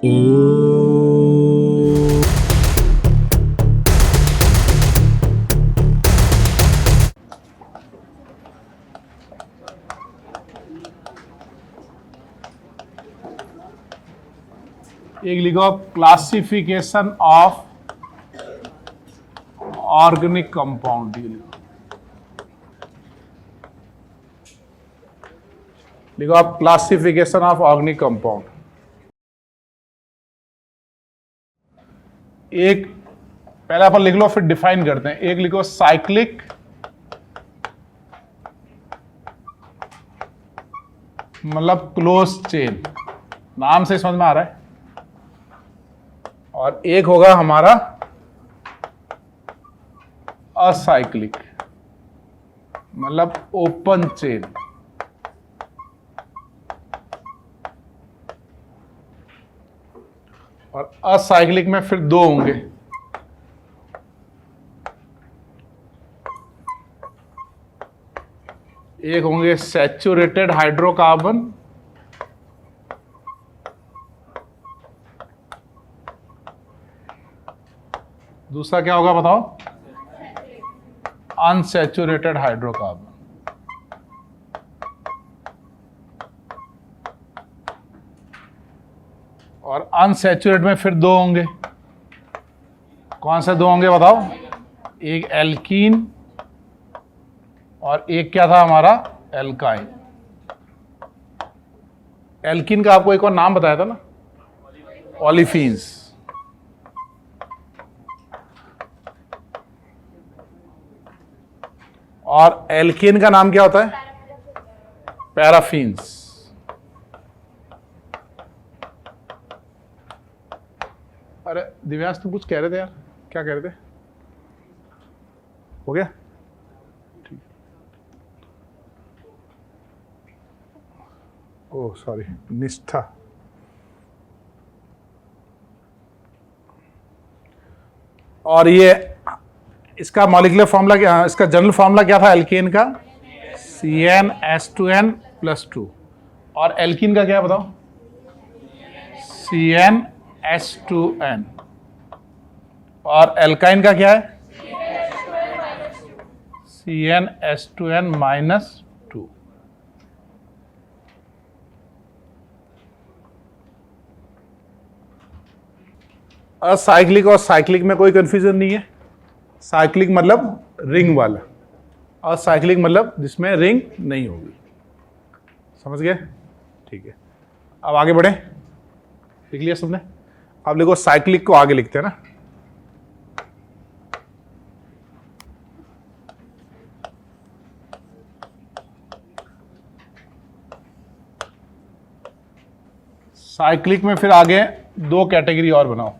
एक लिखो classification of organic compound. लिखो आप क्लासिफिकेशन ऑफ ऑर्गेनिक कंपाउंड। एक पहले अपन लिख लो फिर डिफाइन करते हैं। एक लिखो साइक्लिक मतलब क्लोज चेन, नाम से समझ में आ रहा है। और एक होगा हमारा असाइक्लिक मतलब ओपन चेन। और असाइक्लिक में फिर दो होंगे, एक होंगे सैचुरेटेड हाइड्रोकार्बन दूसरा क्या होगा बताओ, अनसैचुरेटेड हाइड्रोकार्बन। और अनसैचुरेट में फिर दो होंगे, कौन से दो होंगे बताओ, एक एल्कीन और एक क्या था हमारा एल्काइन। एल्कीन का आपको एक और नाम बताया था ना, ओलिफिन्स। और एल्कीन का नाम क्या होता है, पैराफिन्स। अरे दिव्यांश तुम कुछ कह रहे थे यार, क्या कह रहे थे? हो गया ठीक। ओह सॉरी, निष्ठा। और ये इसका मॉलिक्यूलर फॉर्मूला क्या, इसका जनरल फॉर्मूला क्या था एल्केन का, CnH2n+2। और एल्कीन का क्या है बताओ, CnH2n। और एल्काइन का क्या है, CnH2n-2। असाइक्लिक और साइक्लिक में कोई कंफ्यूजन नहीं है। साइक्लिक मतलब रिंग वाला, और साइक्लिक मतलब जिसमें रिंग नहीं होगी। समझ गए? ठीक है, अब आगे बढ़े। लिख लिया सबने? अब लिखो साइक्लिक को आगे लिखते हैं ना। साइक्लिक में फिर आगे दो कैटेगरी और बनाओ।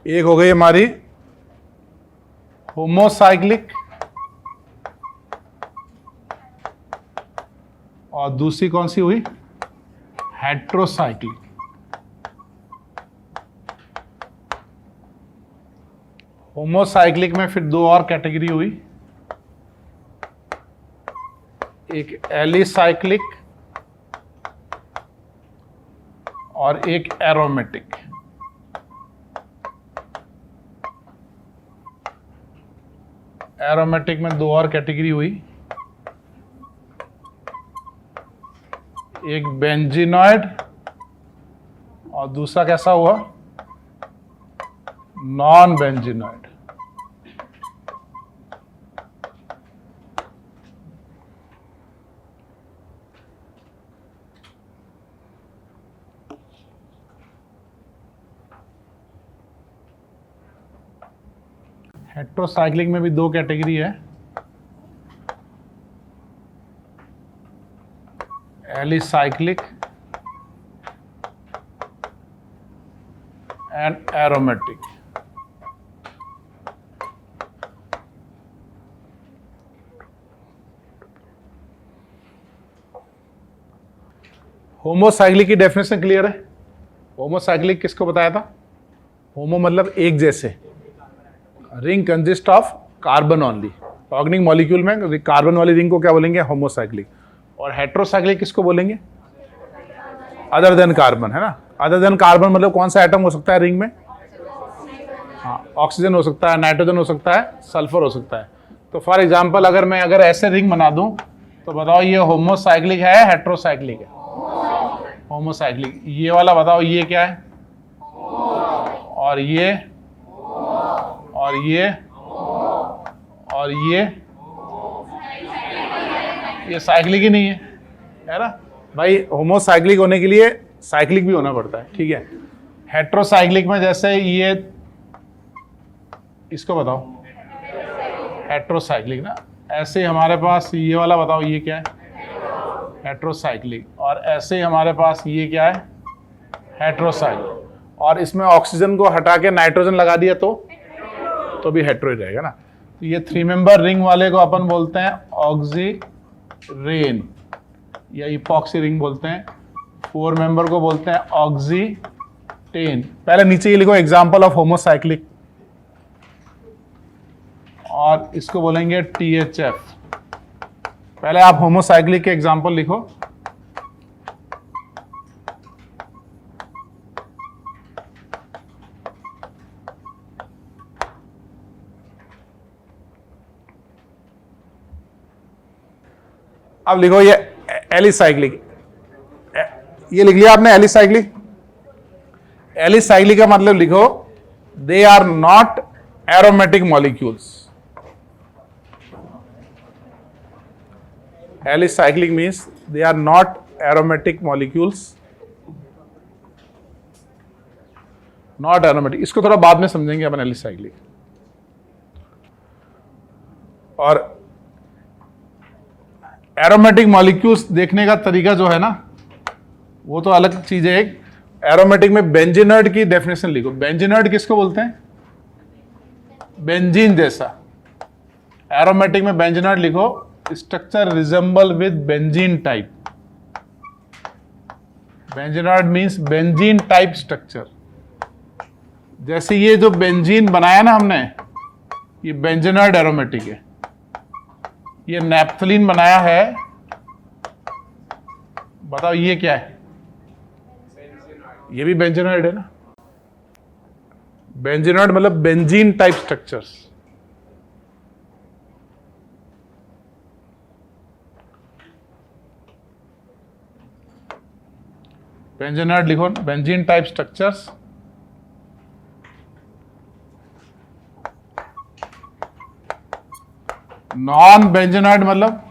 एक हो गई हमारी होमोसाइक्लिक और दूसरी कौन सी हुई, हेट्रोसाइक्लिक। होमोसाइक्लिक में फिर दो और कैटेगरी हुई, एक एलिसाइक्लिक और एक एरोमेटिक। एरोमेटिक में दो और कैटेगरी हुई, एक बेंजीनॉइड और दूसरा कैसा हुआ, नॉन बेंजीनॉइड। हेट्रोसाइक्लिक में भी दो कैटेगरी है, एलिसाइक्लिक एंड एरोमेटिक। होमोसाइक्लिक की डेफिनेशन क्लियर है? होमोसाइक्लिक किसको बताया था? होमो मतलब एक जैसे, ring consist of carbon only, organic molecule में कार्बन वाली रिंग को क्या बोलेंगे? होमोसाइक्लिक। और हेट्रोसाइक्लिक किसको बोलेंगे? अदर देन कार्बन, है ना। अदर देन कार्बन मतलब कौन सा एटम हो सकता है रिंग में? हाँ, ऑक्सीजन हो सकता है, नाइट्रोजन हो सकता है, सल्फर हो सकता है। तो फॉर एग्जांपल अगर ऐसे रिंग बना दूं तो बताओ ये होमोसाइक्लिक है हेट्रोसाइक्लिक है? होमोसाइक्लिक। ये वाला बताओ ये क्या है? और ये और ये और ये साइक्लिक ही नहीं है ना भाई। होमोसाइक्लिक होने के लिए साइक्लिक भी होना पड़ता है, ठीक है। हेट्रोसाइक्लिक में जैसे ये, इसको बताओ हेट्रोसाइक्लिक ना। ऐसे हमारे पास ये वाला बताओ ये क्या है? हेट्रोसाइक्लिक। और ऐसे ही हमारे पास ये क्या है? हेट्रोसाइक्लिक। और इसमें ऑक्सीजन को हटा के नाइट्रोजन लगा दिया तो भी हेट्रो ही रहेगा ना। तो ये 3 मेंबर रिंग वाले को अपन बोलते हैं ऑक्सीरेन या इपॉक्सी रिंग बोलते हैं। 4 मेंबर को बोलते हैं ऑक्सीटेन। पहले नीचे ये लिखो एग्जांपल ऑफ होमोसाइक्लिक, और इसको बोलेंगे THF। पहले आप होमोसाइक्लिक के एग्जांपल लिखो। अब लिखो ये एलिसाइक्लिक। ये लिख लिया आपने एलिसाइक्लिक। एलिसाइक्लिक का मतलब लिखो they are not aromatic molecules. Alicyclic means they are not aromatic molecules, not aromatic. इसको थोड़ा बाद में समझेंगे अपन एलिसाइक्लिक। और एरोमेटिक मॉलिक्यूल्स देखने का तरीका जो है ना वो तो अलग चीज है। एक एरोमेटिक में बेंजीनर्ड की डेफिनेशन लिखो। बेंजीनर्ड किसको बोलते हैं? बेंजीन जैसा। एरोमेटिक में बेंजीनर्ड लिखो, structure resemble with benzene type. Benzenoid means benzene type structure. जैसे ये जो बेंजीन बनाया ना हमने, ये बेंजीनर्ड एरोमेटिक है। ये नैप्थलीन बनाया है, बताओ ये क्या है? ये भी बेंजीनर्ड है ना। बेंजीनर्ड मतलब बेंजीन टाइप स्ट्रक्चर्स। बेंजीनर्ड लिखो, benzene type structures. Non benzenoid मतलब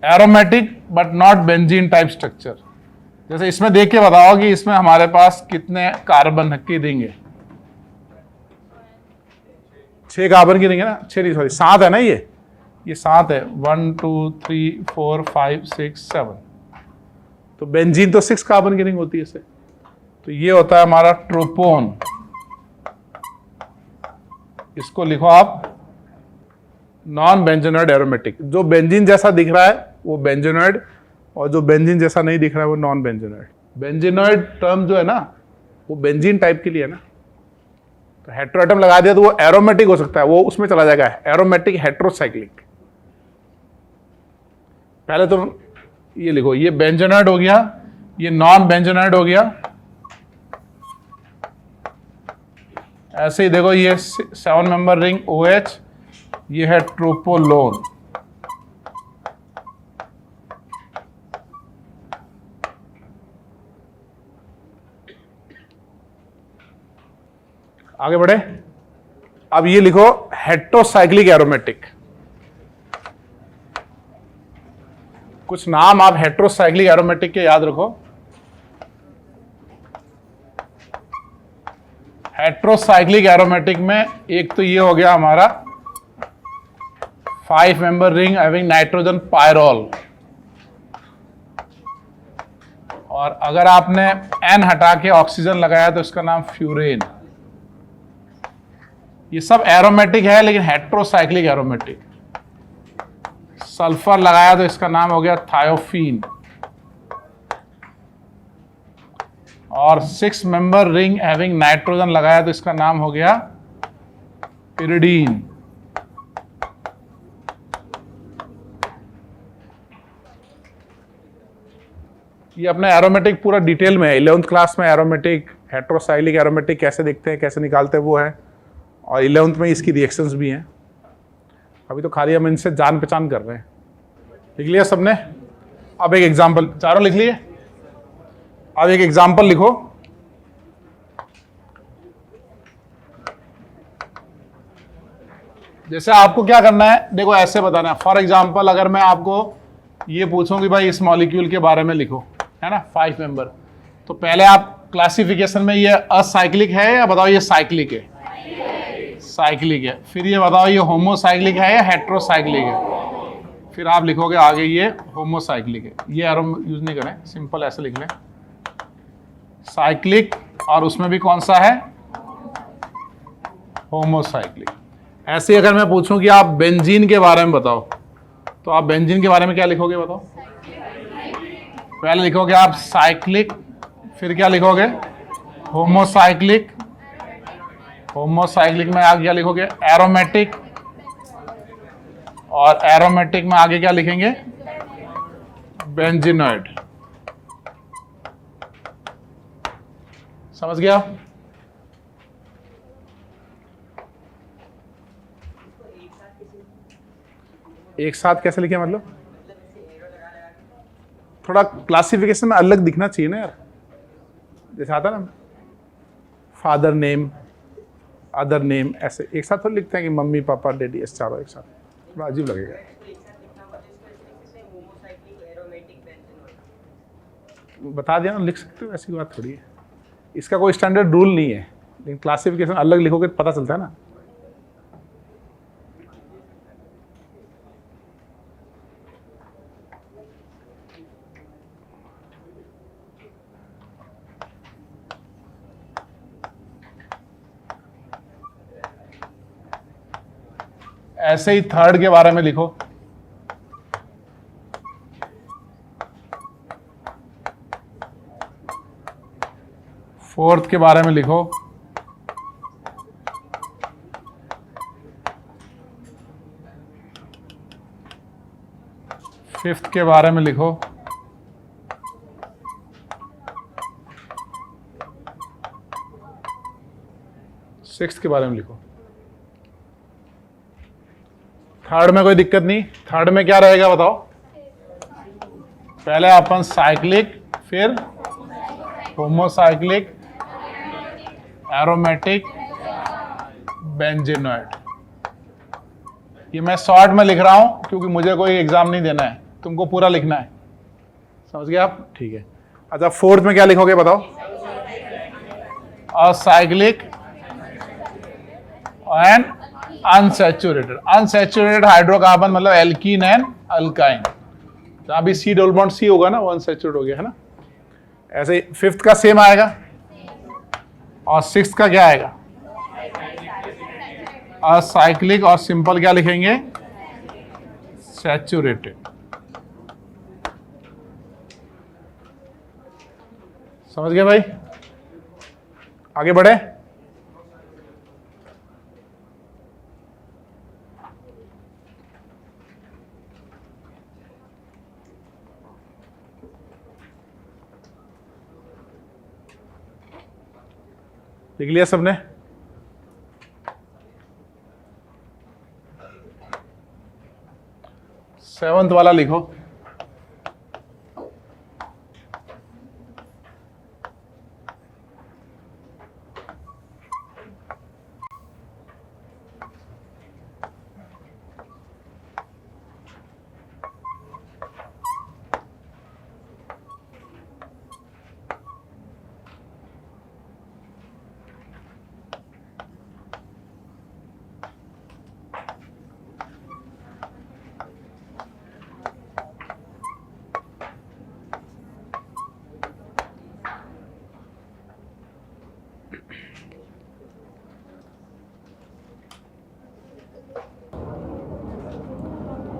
aromatic but not benzene type structure. जैसे इसमें देख के बताओ कि इसमें हमारे पास कितने कार्बन की रिंग है? 6 कार्बन की रिंग है ना। 6 नहीं, सॉरी 7 है ना। ये 7 है। 1 2 3 4 5 6 7। तो बेंजीन तो 6 कार्बन की रिंग होती है इसे। तो ये होता है हमारा ट्रोपोन। इसको लिखो आप नॉन बेंजीनर्ड एरोमेटिक। जो बेंजीन जैसा दिख रहा है वो बेंजीनर्ड, और जो बेंजीन जैसा नहीं दिख रहा है वो नॉन बेंजीनर्ड। बेंजीनर्ड टर्म जो है ना वो बेंजीन टाइप के लिए है ना। तो हेट्रो एटम लगा दिया तो वो एरोमेटिक हो सकता है, वो उसमें चला जाएगा एरोमेटिक हेट्रोसाइक्लिक। पहले तो ये लिखो, ये बेंजीनर्ड हो गया, ये नॉन बेंजीनर्ड हो गया। ऐसे ही देखो ये 7 मेंबर रिंग OH, ये है ट्रोपोलोन। आगे बढ़े। अब ये लिखो हेट्रोसाइक्लिक एरोमेटिक। कुछ नाम आप हेट्रोसाइक्लिक एरोमेटिक के याद रखो। हेट्रोसाइक्लिक एरोमेटिक में एक तो ये हो गया हमारा 5 member ring having nitrogen pyrrole. और अगर आपने N हटा के ऑक्सीजन लगाया तो इसका नाम फ्यूरेन। ये सब एरोमेटिक है लेकिन हेट्रोसाइक्लिक एरोमेटिक। सल्फर लगाया तो इसका नाम हो गया थायोफीन। और 6 मेंबर रिंग हैविंग नाइट्रोजन लगाया तो इसका नाम हो गया पिरिडीन। ये अपना एरोमेटिक पूरा डिटेल में है, 11th क्लास में एरोमेटिक, हेट्रोसाइक्लिक एरोमेटिक कैसे दिखते हैं, कैसे निकालते हैं वो है, और 11th में इसकी रिएक्शंस भी हैं। अभी तो खाली हम इनसे जान पहचान कर रहे हैं। लिख लिया सबने? अब एक एग्जाम्पल, चारों लिख लिए? अब एक एग्जाम्पल लिखो। जैसे आपको क्या करना है, देखो ऐसे बताना है। फॉर एग्जाम्पल अगर मैं आपको ये पूछूं कि भाई इस मॉलिक्यूल के बारे में लिखो, है ना, 5 मेंबर, तो पहले आप क्लासिफिकेशन में ये असाइक्लिक है या बताओ ये साइक्लिक है? साइक्लिक है। फिर ये बताओ ये होमोसाइक्लिक है या हेट्रोसाइक्लिक है? फिर आप लिखोगे आगे ये होमोसाइक्लिक है। ये एरो यूज नहीं करें, सिंपल ऐसे लिख लें, साइक्लिक, और उसमें भी कौन सा है? होमोसाइक्लिक। ऐसे अगर मैं पूछूं कि आप बेंजीन के बारे में बताओ, तो आप बेंजीन के बारे में क्या लिखोगे बताओ? पहले लिखोगे आप साइक्लिक, फिर क्या लिखोगे? होमोसाइक्लिक। होमोसाइक्लिक में आगे क्या लिखोगे? एरोमेटिक, और एरोमेटिक में आगे क्या लिखेंगे? बेंजीनॉइड। समझ गया? एक साथ कैसे लिखे मतलब? थोड़ा क्लासिफिकेशन में अलग दिखना चाहिए ना यार। जैसे आता ना फादर नेम, अदर नेम, ऐसे एक साथ थोड़ा लिखते हैं कि मम्मी पापा डैडी, ऐसे चारों एक साथ, थोड़ा अजीब लगेगा। बता दिया ना, लिख सकते हो, ऐसी बात थोड़ी है। इसका कोई स्टैंडर्ड रूल नहीं है, लेकिन क्लासिफिकेशन अलग लिखोगे तो पता चलता है ना। ऐसे ही थर्ड के बारे में लिखो। फोर्थ के बारे में लिखो। फिफ्थ के बारे में लिखो। सिक्स्थ के बारे में लिखो। थर्ड में कोई दिक्कत नहीं। थर्ड में क्या रहेगा बताओ? पहले अपन साइक्लिक, फिर होमोसाइक्लिक, एरोमेटिक, बेंजीनॉइड। ये मैं शॉर्ट में लिख रहा हूं क्योंकि मुझे कोई एग्जाम नहीं देना है, तुमको पूरा लिखना है। समझ गए आप? ठीक है। अच्छा, फोर्थ में क्या लिखोगे बताओ? Acyclic and unsaturated. Unsaturated hydrocarbon मतलब एल्कीन एंड अल्काइन। जहां भी सी डबल बॉन्ड सी होगा ना, वो अनसैचुरेटेड हो गया, है ना। ऐसे फिफ्थ का सेम आएगा, और सिक्स्थ का क्या आएगा? असाइक्लिक, और सिंपल क्या लिखेंगे? सैचुरेटेड। समझ गए भाई? आगे बढ़े। लिख लिया सबने? सेवंथ वाला लिखो।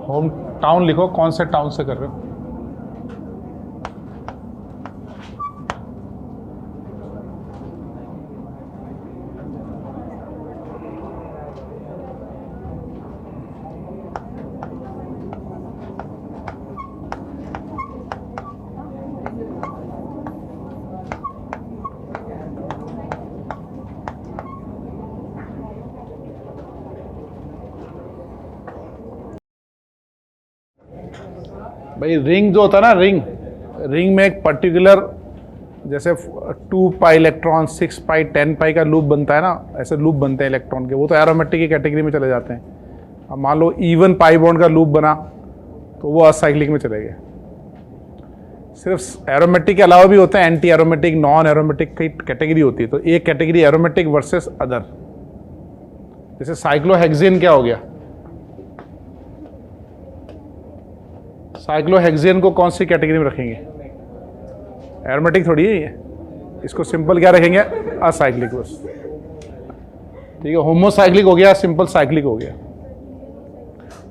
होम टाउन लिखो, कौन से टाउन से कर रहे हो? भाई रिंग जो होता है ना, रिंग में एक पर्टिकुलर, जैसे 2 पाई इलेक्ट्रॉन, 6 पाई, 10 पाई का लूप बनता है ना, ऐसे लूप बनते हैं इलेक्ट्रॉन के, वो तो एरोमेटिक की कैटेगरी में चले जाते हैं। अब मान लो इवन पाई बॉन्ड का लूप बना तो वो असाइक्लिक में चले गए। सिर्फ एरोमेटिक के अलावा भी होते हैं एंटी एरोमेटिक, नॉन एरोमेटिक की कैटेगरी होती है। तो एक कैटेगरी एरोमेटिक वर्सेस अदर। जैसे साइक्लोहेक्सेन क्या हो गया, साइक्लोहेक्सेन को कौन सी कैटेगरी में रखेंगे? एरोमेटिक थोड़ी है ये, इसको सिंपल क्या रखेंगे? असाइक्लिक बस। ठीक है, होमोसाइक्लिक हो गया, सिंपल साइक्लिक हो गया।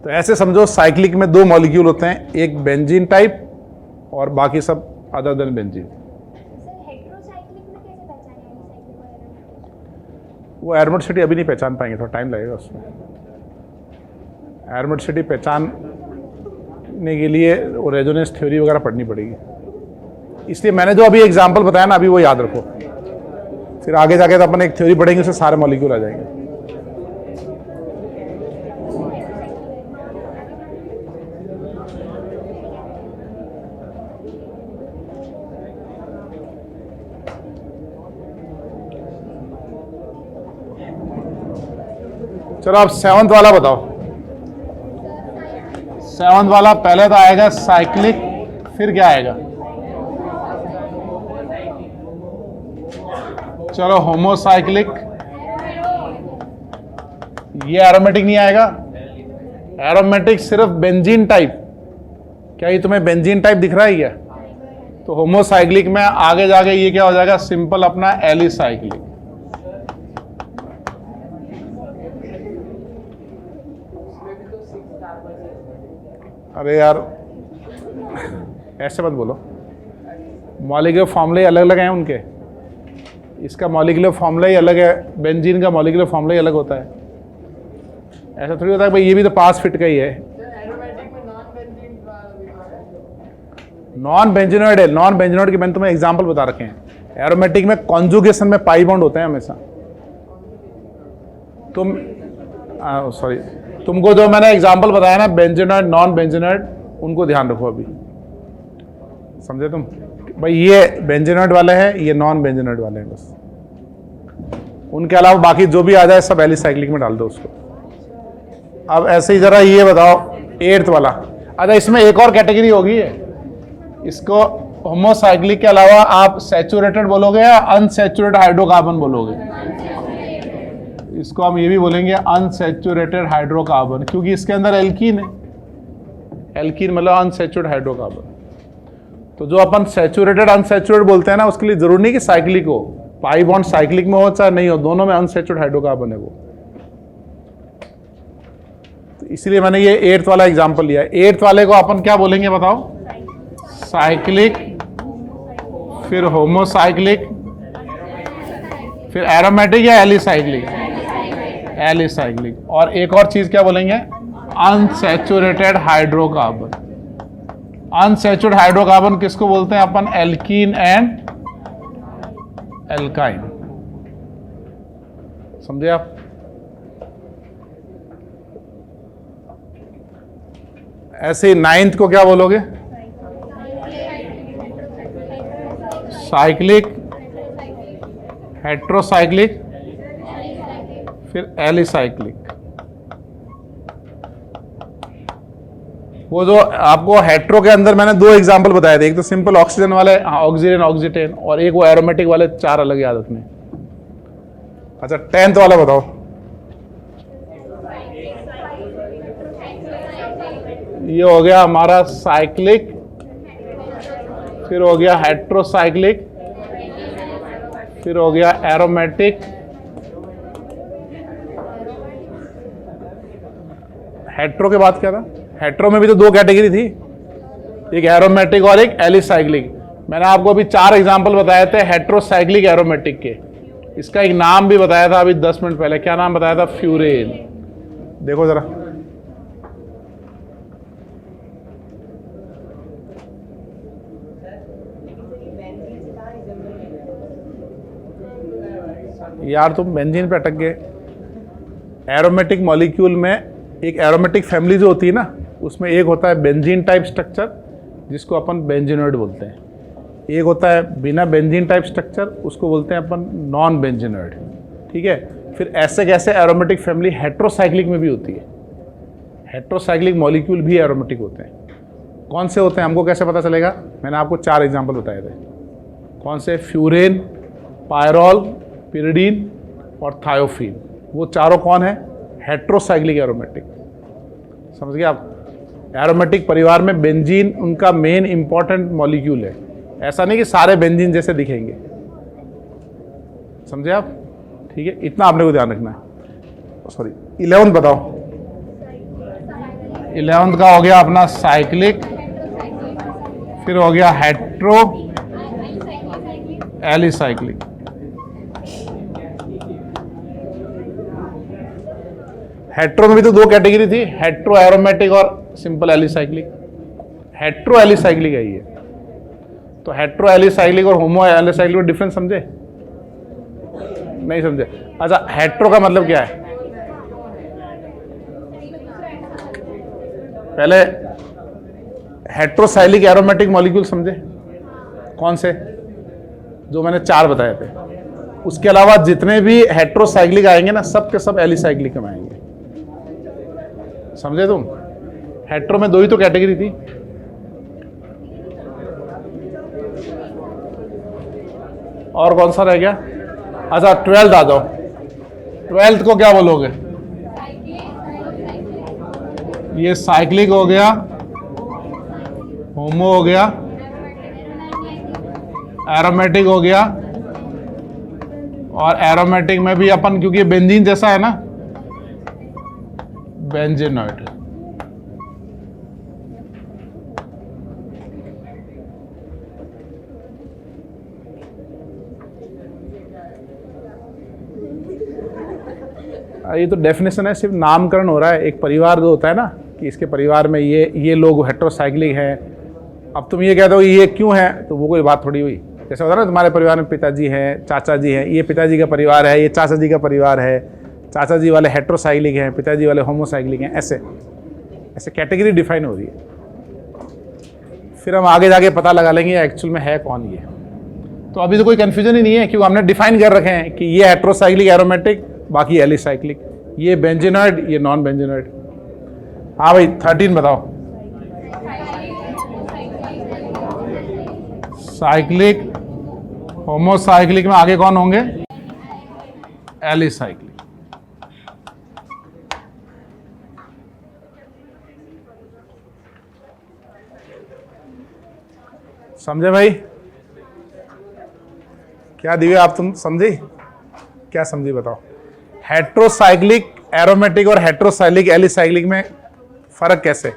तो ऐसे समझो साइक्लिक में 2 मॉलिक्यूल होते हैं, एक बेंजीन टाइप और बाकी सब अदर देन बेंजीन। वो एरोमेटिसिटी अभी नहीं पहचान पाएंगे, थोड़ा टाइम लगेगा उसमें। एरोमेटिसिटी पहचानने के लिए वो रेजोनेंस थ्योरी वगैरह पढ़नी पड़ेगी। इसलिए मैंने जो अभी एग्जांपल बताया ना, अभी वो याद रखो, फिर आगे जाके तो अपन एक थ्योरी पढ़ेंगे, उससे सारे मॉलिक्यूल आ जाएंगे। चलो अब 7th वाला बताओ। 7th वाला पहले तो आएगा साइक्लिक, फिर क्या आएगा? चलो होमोसाइक्लिक, ये एरोमेटिक नहीं आएगा। एरोमेटिक सिर्फ बेंजीन टाइप। क्या ये तुम्हें बेंजीन टाइप दिख रहा है क्या? तो होमोसाइक्लिक में आगे जाके ये क्या हो जाएगा? सिंपल अपना एलिसाइक्लिक। अरे यार ऐसे मत बोलो, मॉलिक्यूलर फॉर्मूले अलग अलग हैं उनके। इसका मॉलिक्यूलर फॉर्मूला ही अलग है, बेंजीन का मॉलिक्यूलर फॉर्मूला ही अलग होता है। ऐसा थोड़ी होता है भाई ये भी तो पास फिट का ही है। नॉन बेंजीनॉइड है, नॉन बेंजीनॉइड के मैंने तुम्हें एग्जांपल बता रखे हैं। एरोमेटिक में कॉन्जुगेशन में पाई बॉन्ड होते हैं हमेशा। तुमको जो मैंने एग्जांपल बताया ना, बेंजीनॉइड, नॉन बेंजीनॉइड, उनको ध्यान रखो अभी, समझे तुम? भाई ये बेंजीनॉइड वाले हैं, ये नॉन बेंजीनॉइड वाले हैं बस। उनके अलावा बाकी जो भी आ जाए सब एलिसाइक्लिक में डाल दो उसको। अब ऐसे ही जरा ये बताओ 8th वाला। अच्छा इसमें एक और कैटेगरी होगी है, इसको होमोसाइक्लिक के अलावा आप सैचुरेटेड बोलोगे या अनसैचुरेटेड हाइड्रोकार्बन बोलोगे? इसको हम ये भी बोलेंगे अनसैचुरेटेड हाइड्रोकार्बन, क्योंकि इसके अंदर एल्कीन है। एल्कीन मतलब अनसैचुरेटेड हाइड्रोकार्बन। तो जो अपन सैचुरेटेड अनसैचुरेटेड बोलते हैं ना, उसके लिए जरूरी नहीं कि साइक्लिक हो, पाई बॉन्ड साइक्लिक में हो चाहे नहीं हो, दोनों में अनसैचुरेटेड हाइड्रोकार्बन है वो। तो इसलिए मैंने ये 8th वाला एग्जांपल लिया। 8th वाले को अपन क्या बोलेंगे बताओ? साइक्लिक, फिर होमोसाइक्लिक, फिर एरोमेटिक या एलिसाइक्लिक? एलिसाइक्लिक। और एक और चीज क्या बोलेंगे? Unsaturated hydrocarbon. अनसैचुरेटेड हाइड्रोकार्बन किसको बोलते हैं अपन? Alkene and alkyne. समझे आप? ऐसे 9th को क्या बोलोगे? साइक्लिक, हेट्रोसाइक्लिक, फिर एलिसाइक्लिक। वो जो आपको हेट्रो के अंदर मैंने 2 एग्जांपल बताए थे, एक तो सिंपल ऑक्सीजन वाले, ऑक्सीजन ऑक्सीटेन, और एक वो एरोमेटिक वाले, 4 अलग याद रखने। अच्छा 10th वाला बताओ। ये हो गया हमारा साइक्लिक, फिर हो गया हेट्रोसाइक्लिक, फिर हो गया एरोमेटिक, हेट्रो के बाद क्या था? हेट्रो में भी तो 2 कैटेगरी थी, एक एरोमेटिक और एक एलिसाइक्लिक। मैंने आपको अभी 4 एग्जांपल बताए थे हेट्रोसाइक्लिक एरोमेटिक के। इसका एक नाम भी बताया था अभी 10 मिनट पहले। क्या नाम बताया था? फ्यूरेन। देखो जरा, यार तुम बेंजीन पे अटक गए। एरोमेटिक मॉलिक्यूल में एक एरोमेटिक फैमिली जो होती है ना, उसमें एक होता है बेंजीन टाइप स्ट्रक्चर, जिसको अपन बेंजीनॉइड बोलते हैं। एक होता है बिना बेंजीन टाइप स्ट्रक्चर, उसको बोलते हैं अपन नॉन बेंजीनॉइड। ठीक है, फिर ऐसे कैसे एरोमेटिक फैमिली हेट्रोसाइक्लिक में भी होती है। हेट्रोसाइक्लिक मॉलिक्यूल भी एरोमेटिक होते हैं। कौन से होते हैं हमको कैसे पता चलेगा? मैंने आपको 4 एग्जाम्पल बताए थे। कौन से? फ्यूरेन, पायरॉल, पिरिडीन और थायोफीन। वो चारों कौन है? Heterocyclic aromatic. समझ गए आप? एरोमेटिक परिवार में बेंजीन उनका मेन इंपॉर्टेंट मॉलिक्यूल है। ऐसा नहीं कि सारे बेंजीन जैसे दिखेंगे। समझे आप? ठीक है, इतना आपने को ध्यान रखना है। सॉरी, 11 बताओ। 11 का हो गया अपना साइक्लिक, फिर हो गया हेट्रो एलिसाइक्लिक। हेट्रो में भी तो 2 कैटेगरी थी, हेट्रो एरोमेटिक और सिंपल एलिसाइक्लिक। हेट्रो एलिसाइक्लिक है ये। तो हेट्रो एलिसाइक्लिक और होमो एलिसाइक्लिक में डिफरेंस समझे? नहीं समझे? अच्छा, हेट्रो का मतलब क्या है? पहले हेट्रोसाइक्लिक एरोमेटिक मॉलिक्यूल समझे? कौन से? जो मैंने 4 बताए थे। उसके अलावा जितने भी हेट्रोसाइक्लिक आएंगे ना, सब के सब एलिसाइक्लिक में आएंगे। समझे तुम? हेट्रो में 2 ही तो कैटेगरी थी। और कौन सा रह गया? अच्छा, 12th आ जाओ। 12th को क्या बोलोगे? ये साइक्लिक हो गया, होमो हो गया, एरोमेटिक हो गया, और एरोमेटिक में भी अपन, क्योंकि बेंजीन जैसा है ना, बेंजीनॉइड। ये तो डेफिनेशन है, सिर्फ नामकरण हो रहा है। एक परिवार जो होता है ना, कि इसके परिवार में ये लोग हेट्रोसाइक्लिक हैं। अब तुम ये कहते हो ये क्यों है, तो वो कोई बात थोड़ी हुई। जैसे होता है ना, तुम्हारे परिवार में पिताजी हैं, चाचा जी हैं, ये पिताजी का परिवार है, ये चाचा जी का परिवार है। चाचा जी वाले हेट्रोसाइक्लिक हैं, पिताजी वाले होमोसाइक्लिक हैं। ऐसे ऐसे कैटेगरी डिफाइन हो रही है। फिर हम आगे जाके पता लगा लेंगे एक्चुअल में है कौन ये। तो अभी तो कोई कन्फ्यूजन ही नहीं है, क्योंकि हमने डिफाइन कर रखे हैं कि ये हेट्रोसाइक्लिक एरोमेटिक, बाकी एलिसाइक्लिक, ये बेंजीनॉइड, ये नॉन बेंजीनॉइड। हाँ भाई, 13 बताओ। साइक्लिक, होमोसाइक्लिक में आगे कौन होंगे? एलिसाइक्लिक। समझे भाई? क्या दिव्या, आप तुम समझी? क्या समझी बताओ? हेट्रोसाइक्लिक एरोमेटिक और हेट्रोसाइक्लिक एलिसाइक्लिक में फर्क कैसे?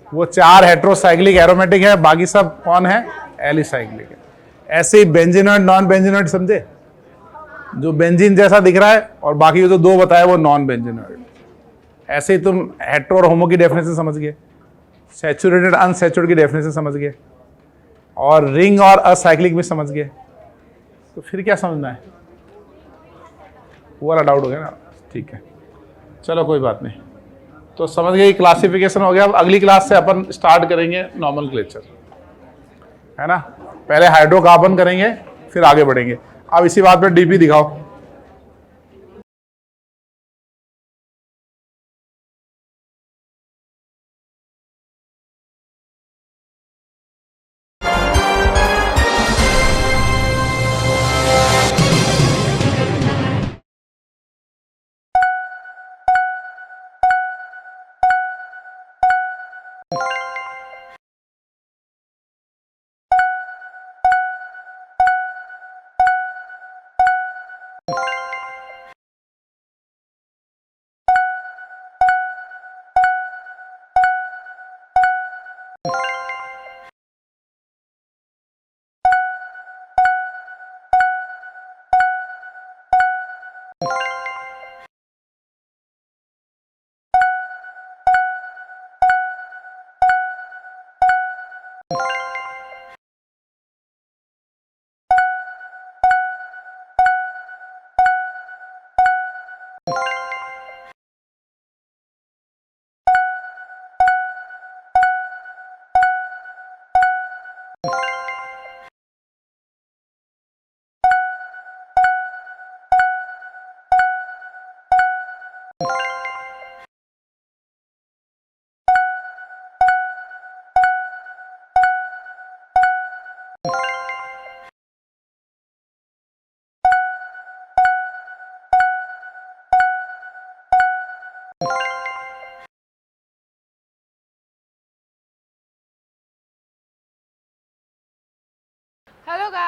वो 4 हेट्रोसाइक्लिक एरोमेटिक है, बाकी सब कौन है? एलिसाइक्लिक है। ऐसे ही बेंजीनॉइड, नॉन बेंजीनॉइड समझे? जो बेंजीन जैसा दिख रहा है, और बाकी जो 2 बताए वो नॉन बेंजीनॉइड। ऐसे ही तुम हेट्रो और होमो की डेफिनेशन समझ गए, सैचुरेटेड अनसैचुरेटेड की डेफिनेशन समझ गए, और रिंग और असाइक्लिक भी समझ गए। तो फिर क्या समझना है? वो वाला डाउट हो गया ना? ठीक है, चलो कोई बात नहीं। तो समझ गए, क्लासिफिकेशन हो गया। अब अगली क्लास से अपन स्टार्ट करेंगे नॉमेनक्लेचर, है ना? पहले हाइड्रोकार्बन करेंगे, फिर आगे बढ़ेंगे। अब इसी बात पे डीपी दिखाओ।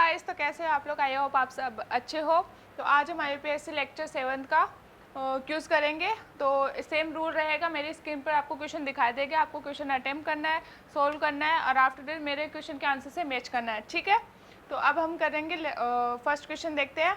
गाइस, तो कैसे हो आप लोग? आई होप आप सब अच्छे हो। तो आज हम IUPAC लेक्चर 7 का क्यूज करेंगे। तो सेम रूल रहेगा, मेरी स्क्रीन पर आपको क्वेश्चन दिखाई देगा, आपको क्वेश्चन अटेम्प्ट करना है, सोल्व करना है और आफ्टर दैट मेरे क्वेश्चन के आंसर से मैच करना है, ठीक है। तो अब हम करेंगे फर्स्ट क्वेश्चन, देखते हैं।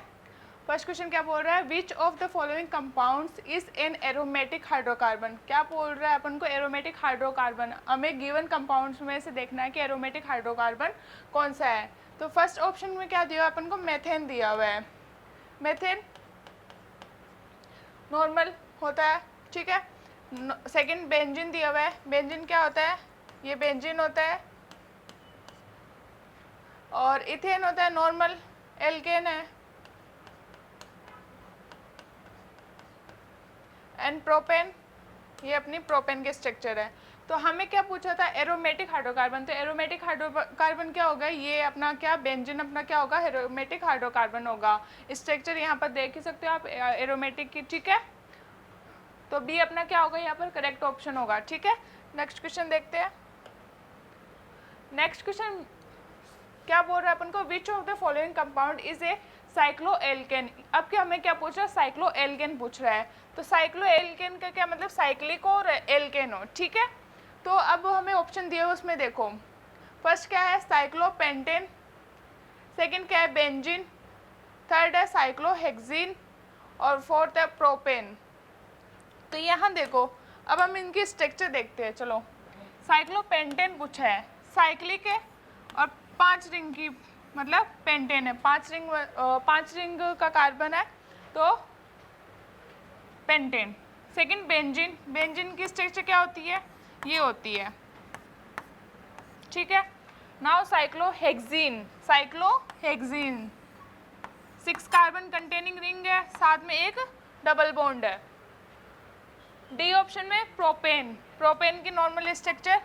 फर्स्ट क्वेश्चन क्या बोल रहा है, which of the following compounds is an aromatic hydrocarbon. क्या बोल रहा है अपन को, एरोमेटिक हाइड्रोकार्बन। हमें गिवन कंपाउंड्स में से देखना है कि एरोमेटिक हाइड्रोकार्बन कौन सा है। तो फर्स्ट ऑप्शन में क्या दिया अपन को, मेथेन दिया हुआ है। मेथेन नॉर्मल होता है, ठीक है। सेकंड बेंजीन दिया हुआ है। बेंजीन क्या होता है, ये बेंजीन होता है। और इथेन होता है नॉर्मल, एल्केन है। एंड प्रोपेन, ये अपनी प्रोपेन के स्ट्रक्चर है। तो हमें क्या पूछा था, एरोमेटिक हाइड्रोकार्बन। तो एरोमेटिक हाइड्रोकार्बन क्या होगा, ये अपना क्या, बेंजीन अपना क्या होगा, एरोमेटिक हाइड्रोकार्बन होगा। स्ट्रक्चर यहाँ पर देख ही सकते हो आप एरोमेटिक की, ठीक है। तो बी अपना क्या होगा यहाँ पर, करेक्ट ऑप्शन होगा, ठीक है। नेक्स्ट क्वेश्चन देखते हैं। नेक्स्ट क्वेश्चन क्या बोल रहा है अपन को, which of the following compound is a cycloalkane. अब क्या हमें क्या पूछ रहा है, साइक्लोएल्केन पूछ रहा है। तो साइक्लोएल्केन का क्या मतलब, साइक्लिक और एल्केन हो, ठीक है। तो अब हमें ऑप्शन दिए उसमें देखो, फर्स्ट क्या है साइक्लोपेंटेन, सेकंड क्या है बेंजीन, थर्ड है साइक्लोहेक्सीन और फोर्थ है प्रोपेन। तो यहाँ देखो, अब हम इनकी स्ट्रक्चर देखते हैं। चलो, साइक्लोपेंटेन पूछा है, साइक्लिक है और 5 रिंग की मतलब पेंटेन है, 5 रिंग का कार्बन है, तो पेंटेन। सेकंड बेंजीन, बेंजीन की स्ट्रक्चर क्या होती है, ये होती है, ठीक है। Now cyclohexene, cyclohexene 6 carbon containing ring है, साथ में एक डबल बॉन्ड है। डी ऑप्शन में प्रोपेन, प्रोपेन की नॉर्मल स्ट्रक्चर,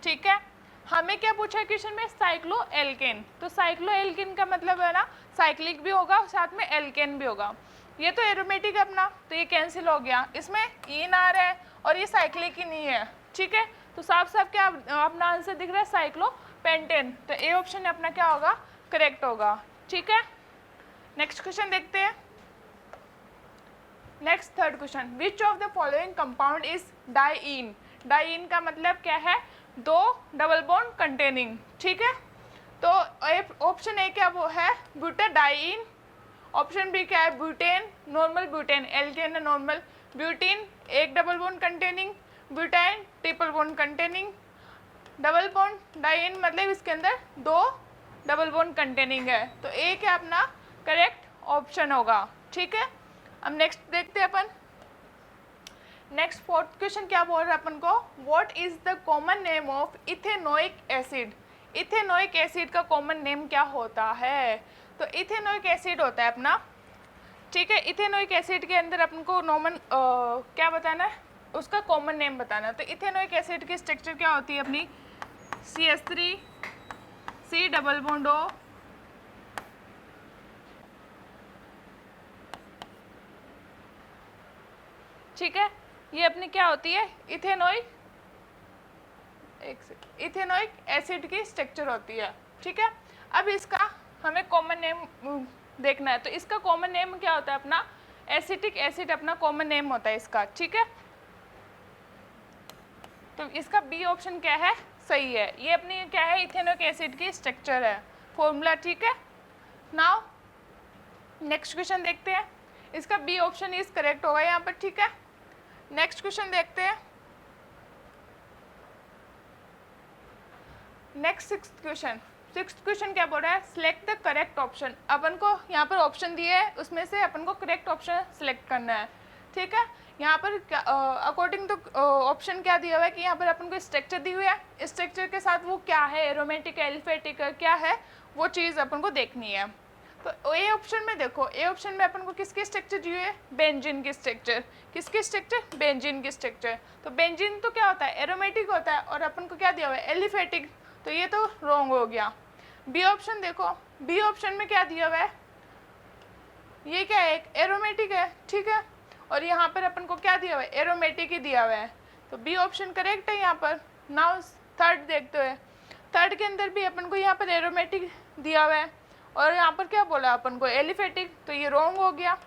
ठीक है। हमें क्या पूछा है क्वेश्चन में, साइक्लोएल्केन। तो साइक्लोएल्केन का मतलब है ना, साइक्लिक भी होगा और साथ में एल्केन भी होगा। ये तो एरोमेटिक है अपना, तो ये कैंसिल हो गया, इसमें ईन आ रहा है और ये साइक्लिक ही नहीं है, ठीक है। तो साफ साफ क्या अपना आंसर दिख रहा है, साइक्लोपेंटेन। तो ए ऑप्शन अपना क्या होगा, करेक्ट होगा, ठीक है। नेक्स्ट क्वेश्चन देखते हैं। Next third question, which of the following compound is diene. Diene का मतलब क्या है, 2 डबल बॉन्ड कंटेनिंग, ठीक है। तो ऑप्शन ए क्या वो है, ब्यूटाडाइईन। ऑप्शन बी क्या है, ब्यूटेन, नॉर्मल ब्यूटेन, एल्केन है normal. Butene, 1 double bond containing. Butyne, triple bond containing. Double bond diene मतलब इसके अंदर 2 डबल बॉन्ड कंटेनिंग है, तो ए क्या अपना करेक्ट ऑप्शन होगा, ठीक है। अब नेक्स्ट देखते हैं अपन। नेक्स्ट फोर्थ क्वेश्चन क्या बोल रहा है अपन को, what is the common name of ethanoic acid. Ethanoic acid का कॉमन नेम क्या होता है। तो इथेनोइक एसिड होता है अपना, ठीक है। इथेनोइक एसिड के अंदर अपन को नॉर्मल क्या बताना है, उसका कॉमन नेम बताना है। तो इथेनोइक एसिड की स्ट्रक्चर क्या होती है अपनी, CH3 C double bond O, ठीक है। ये अपनी क्या होती है, इथेनोइक एसिड की स्ट्रक्चर होती है, ठीक है। अब इसका हमें कॉमन नेम देखना है। तो इसका कॉमन नेम क्या होता है अपना, एसिटिक एसिड अपना कॉमन नेम होता है इसका, ठीक है। तो इसका बी ऑप्शन क्या है, सही है। ये अपनी क्या है, इथेनोइक एसिड की स्ट्रक्चर है, फॉर्मूला, ठीक है। नाउ नेक्स्ट क्वेश्चन देखते हैं। इसका बी ऑप्शन इज करेक्ट होगा यहाँ पर, ठीक है। नेक्स्ट क्वेश्चन देखते हैं। नेक्स्ट सिक्स्थ क्वेश्चन क्या बोल रहा है, सिलेक्ट द करेक्ट ऑप्शन। अपन को यहाँ पर ऑप्शन दिए है, उसमें से अपन को करेक्ट ऑप्शन सिलेक्ट करना है, ठीक है। यहाँ पर अकॉर्डिंग टू ऑप्शन क्या दिया हुआ है कि यहाँ पर अपन को स्ट्रक्चर दी हुई है, स्ट्रक्चर के साथ वो क्या है, एरोमेटिक एलिफेटिक क्या है, वो चीज़ अपन को देखनी है। तो ए ऑप्शन में देखो, ए ऑप्शन में अपन को किसकी स्ट्रक्चर दी हुई है, बेंजीन की स्ट्रक्चर। किसकी स्ट्रक्चर, बेंजीन की स्ट्रक्चर। तो बेंजीन तो क्या होता है, एरोमेटिक होता है, और अपन को क्या दिया हुआ है, एलिफेटिक। तो ये तो रॉन्ग हो गया। बी ऑप्शन देखो, बी ऑप्शन में क्या दिया हुआ है, ये क्या है, एक एरोमेटिक है, ठीक है। और यहाँ पर अपन को क्या दिया हुआ है, एरोमेटिक ही दिया हुआ है, तो बी ऑप्शन करेक्ट है यहाँ पर। नाउ थर्ड देखते हुए, थर्ड के अंदर भी अपन को यहाँ पर एरोमेटिक दिया हुआ है और यहाँ पर क्या बोला अपन को, एलिफेटिक, तो ये रॉन्ग हो गया।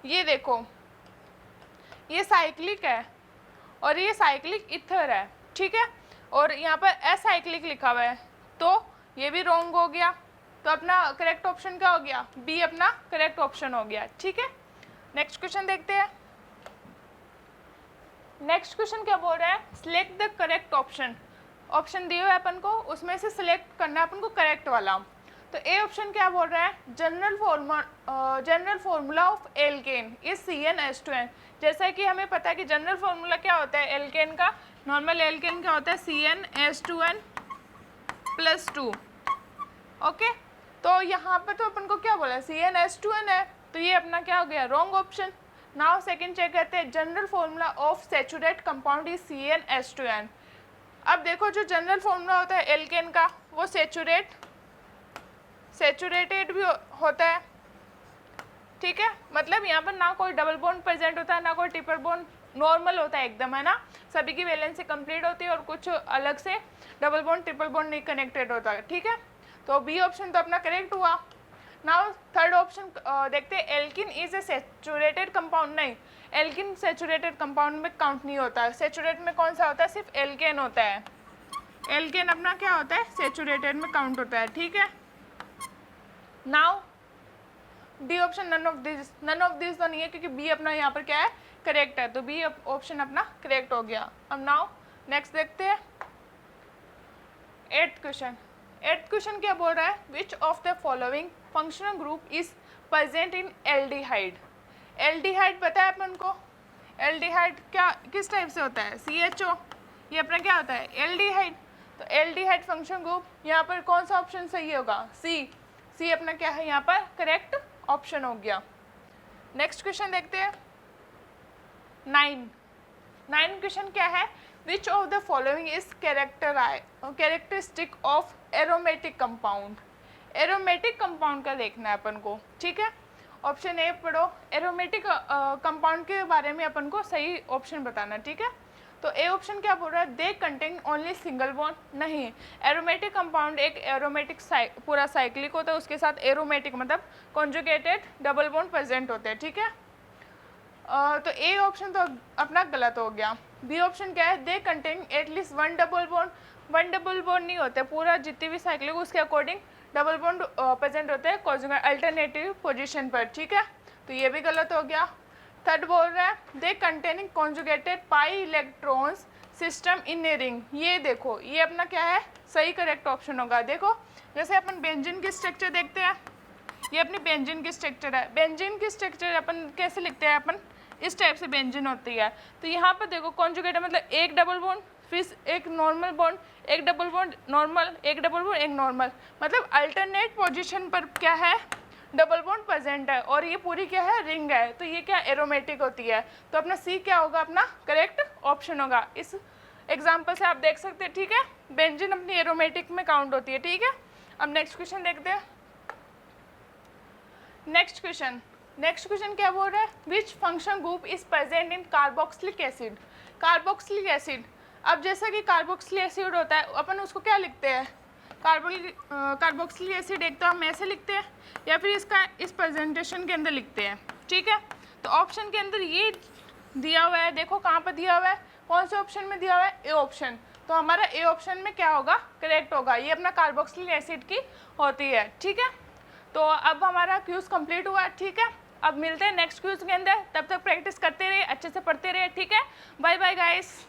ये देखो ये साइक्लिक है और ये साइक्लिक इथर है, ठीक है, और यहाँ पर असाइक्लिक लिखा हुआ है, तो ये भी रॉन्ग हो गया। तो अपना करेक्ट ऑप्शन क्या हो गया, बी अपना करेक्ट ऑप्शन हो गया, ठीक है। नेक्स्ट क्वेश्चन देखते हैं। नेक्स्ट क्वेश्चन क्या बोल रहा है, select the correct option. Option दिए हुए अपन को, उसमें से सिलेक्ट करना है अपन को करेक्ट वाला। तो ए ऑप्शन क्या बोल रहा है, general formula of alkene is CnH2n। जैसा कि हमें पता है कि जनरल फॉर्मूला क्या होता है एल्केन का, नॉर्मल एल्केन क्या होता है CnH2n+2। ओके, तो यहाँ पर तो अपन को क्या बोला है CnH2n है, तो ये अपना क्या हो गया, wrong option. Now second check करते हैं, general formula of saturate compound is CnH2n। अब देखो जो जनरल फॉर्मूला होता है एल्केन का वो सैचुरेटेड भी होता है, ठीक है, मतलब यहाँ पर ना कोई डबल बॉन्ड प्रेजेंट होता है ना कोई ट्रिपल बॉन्ड, नॉर्मल होता है एकदम, है ना, सभी की वैलेंसी कंप्लीट होती है और कुछ अलग से डबल बॉन्ड ट्रिपल बॉन्ड नहीं कनेक्टेड होता है, ठीक है। तो बी ऑप्शन तो अपना करेक्ट हुआ। नाउ थर्ड ऑप्शन देखते हैं, alkene is a saturated compound. नहीं, एल्किन सैचुरेटेड कंपाउंड में काउंट नहीं होता है। सैचुरेट में कौन सा होता है, सिर्फ एल्केन होता है। एल्केन अपना क्या होता है, सैचुरेटेड में काउंट होता है, ठीक है। Now D option none of this तो नहीं है, क्योंकि बी अपना यहाँ पर क्या है, करेक्ट है, तो बी ऑप्शन अपना करेक्ट हो गया। अब नाउ नेक्स्ट देखते हैं एट्थ क्वेश्चन क्या बोल रहा है, which of the following functional group is present in aldehyde. Aldehyde पता है अपन को, एल्डिहाइड क्या किस टाइप से होता है, CHO, ये अपना क्या होता है एल्डिहाइड। तो एल्डिहाइड फंक्शन ग्रुप यहाँ पर कौन सा ऑप्शन सही होगा, सी अपना क्या है यहाँ पर करेक्ट ऑप्शन हो गया। नेक्स्ट क्वेश्चन देखते हैं 9 क्वेश्चन क्या है, which of the following is characteristic of aromatic compound. Aromatic compound का देखना है अपन को, ठीक है। ऑप्शन ए पढ़ो, एरोमेटिक कंपाउंड के बारे में अपन को सही ऑप्शन बताना, ठीक है। तो ए ऑप्शन क्या बोल रहा है, they contain only single bond. नहीं, एरोमेटिक कंपाउंड एक एरोमेटिक पूरा साइक्लिक होता है, उसके साथ एरोमेटिक मतलब कॉन्जुगेटेड डबल बॉन्ड प्रेजेंट होते हैं, ठीक है। तो ए ऑप्शन तो अपना गलत हो गया। बी ऑप्शन क्या है, they contain at least one double bond नहीं होते, पूरा जितनी भी साइक्लिक उसके अकॉर्डिंग डबल बॉन्ड प्रेजेंट होते हैं कॉन्जुगेट अल्टरनेटिव पोजीशन पर, ठीक है, तो ये भी गलत हो गया। थर्ड बोल रहा है, they containing conjugated pi electrons system in a ring. ये देखो ये अपना क्या है, सही करेक्ट ऑप्शन होगा। देखो जैसे अपन बेंजीन की स्ट्रक्चर देखते हैं, ये अपनी बेंजीन की स्ट्रक्चर है। बेंजीन की स्ट्रक्चर अपन कैसे लिखते हैं, अपन इस टाइप से बेंजीन होती है। तो यहाँ पर देखो कॉन्जुगेटेड मतलब एक डबल बॉन्ड, फिर एक नॉर्मल बॉन्ड, एक डबल बॉन्ड नॉर्मल, एक डबल बॉन्ड एक नॉर्मल, मतलब अल्टरनेट पोजीशन पर क्या है डबल बॉन्ड प्रेजेंट है, और ये पूरी क्या है रिंग है, तो ये क्या एरोमेटिक होती है। तो अपना सी क्या होगा, अपना करेक्ट ऑप्शन होगा। इस एग्जाम्पल से आप देख सकते हैं, ठीक है, बेंजीन अपनी एरोमेटिक में काउंट होती है, ठीक है। अब नेक्स्ट क्वेश्चन देखते हैं। नेक्स्ट क्वेश्चन क्या बोल रहा है, which function group is present in carboxylic acid. Carboxylic acid, अब जैसा कि कार्बोक्सिलिक एसिड होता है अपन उसको क्या लिखते हैं, कार्बोक्सिलिक एसिड एक तो हम ऐसे लिखते हैं या फिर इसका इस प्रेजेंटेशन के अंदर लिखते हैं, ठीक है। तो ऑप्शन के अंदर ये दिया हुआ है, देखो कहाँ पर दिया हुआ है, कौन से ऑप्शन में दिया हुआ है, ए ऑप्शन। तो हमारा ए ऑप्शन में क्या होगा, करेक्ट होगा, ये अपना कार्बोक्सिलिक एसिड की होती है, ठीक है। तो अब हमारा क्यूज कंप्लीट हुआ, ठीक है। अब मिलते हैं नेक्स्ट क्यूज के अंदर, तब तक प्रैक्टिस करते रहिए, अच्छे से पढ़ते रहिए, ठीक है। Bye bye guys.